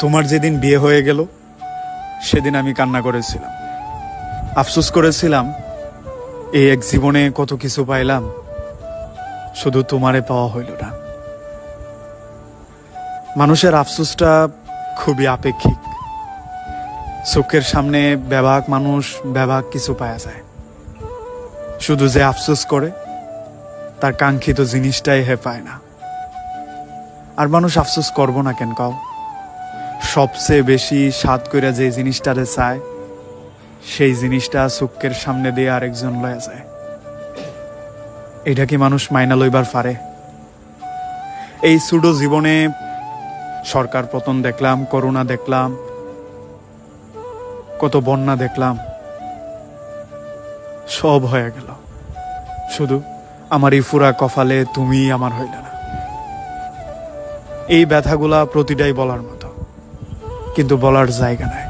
তোমার যেদিন বিয়ে হয়ে গেল সেদিন আমি কান্না করেছিলাম, আফসোস করেছিলাম এই এক জীবনে কত কিছু পাইলাম, শুধু তোমারে পাওয়া হইল না। মানুষের আফসোসটা খুবই আপেক্ষিক। চোখের সামনে বেবাক মানুষ বেবাক কিছু পাওয়া যায়, শুধু যে আফসোস করে তার কাঙ্ক্ষিত জিনিসটাই পায় না। আর মানুষ আফসোস করব না কেন কাও? সবচেয়ে বেশি স্বাদ করে যে জিনিসটারে চায় সেই জিনিসটা চোখের সামনে দিয়ে আরেকজন লয়ে যায়। এটা কি মানুষ মাইনা লইবার পারে? এই সুডো জীবনে সরকার পতন দেখলাম, করোনা দেখলাম, কত বন্যা দেখলাম, সব হয়ে গেল, শুধু আমার এই ফুরা কপালে তুমি আমার হইল না। এই ব্যথাগুলা প্রতিটাই বলার মতো, কিন্তু বলার জায়গা নাই।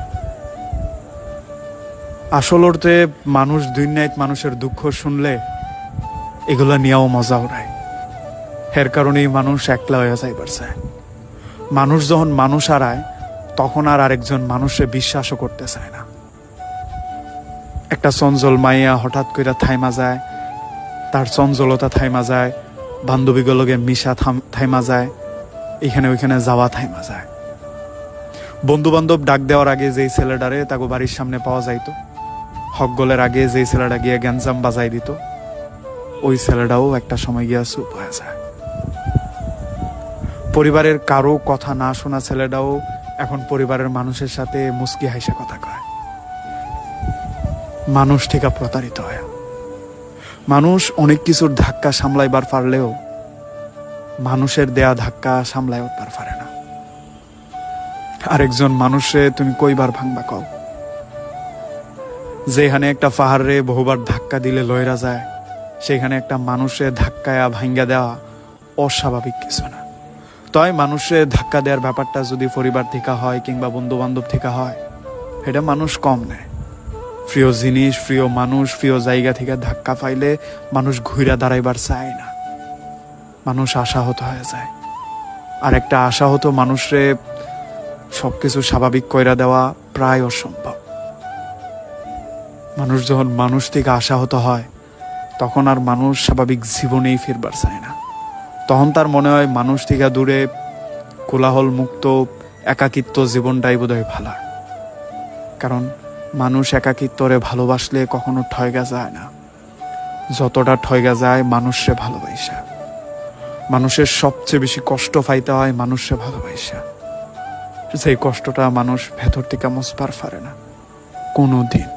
আসল অর্থে মানুষ দুনিয়ায় মানুষের দুঃখ শুনলে এগুলা নিয়েও মজা ওড়ায়। এর কারণেই মানুষ একলা হয়ে যাইবার চায়। মানুষ যখন মানুষ হারায় তখন আর আরেকজন মানুষে বিশ্বাসও করতে চায় না। একটা চঞ্চল মাইয়া হঠাৎ করে থাইমা যায়, তার চঞ্চলতা থাইমা যায়, বান্ধবীগুলোকে মিশা থাইমা যায়, এখানে ওইখানে যাওয়া থাইমা যায়। বন্ধু বান্ধব ডাক দেওয়ার আগে যেই ছেলেটারে তাকে বাড়ির সামনে পাওয়া যাইতো, হকগোলের আগে যেই ছেলেটা গিয়ে গ্যাঞ্জাম বাজাই দিত, ওই ছেলেটাও একটা সময় গিয়া চুপ হয়ে যায়। পরিবারের কারো কথা না শোনা ছেলেটাও এখন পরিবারের মানুষের সাথে মুস্কি হাসে কথা কয়। মানুষ থেকে প্রতারিত হয়। মানুষ অনেক কিছুর ধাক্কা সামলাইবার পারলেও মানুষের দেয়া ধাক্কা সামলাই উঠবার পারে না। আরেকজন মানুষে তুমি কইবার ভাঙবা কও? যেখানে একটা পাহাড়ে বহুবার ধাক্কা দিলে লয়রা যায়, সেখানে একটা মানুষে ধাক্কায়া ভাঙ্গা দেওয়া অস্বাভাবিক কিছু না। তাই মানুষের ধাক্কা দেওয়ার ব্যাপারটা যদি পরিবার থেকে হয় কিংবা বন্ধু বান্ধব থেকে হয়, এটা মানুষ কম নেয়। প্রিয় জিনিস, প্রিয় মানুষ, প্রিয় জায়গা থেকে ধাক্কা পাইলে মানুষ ঘুরা দাঁড়াইবার চায় না, মানুষ আশাহত হয়ে যায়। আর একটা আশাহত মানুষরে সবকিছু স্বাভাবিক কইরা দেওয়া প্রায় অসম্ভব। মানুষ যখন মানুষ থেকে আশাহত হয় তখন আর মানুষ স্বাভাবিক জীবনেই ফিরবার চায় না। তখন তার মনে হয় মানুষ থেকে দূরে কোলাহল মুক্ত একাকিত্ব জীবনটাই বোধহয় ভালো। কারণ মানুষ একাকিত্বরে ভালোবাসলে কখনো ঠয়গা যায় না, যতটা ঠয়গা যায় মানুষরে ভালোবাসা। মানুষের সবচেয়ে বেশি কষ্ট পাইতে হয় মানুষরে ভালোবাসা। সেই কষ্টটা মানুষ ভেতর থেকে মুছবার পারে না কোনো দিন।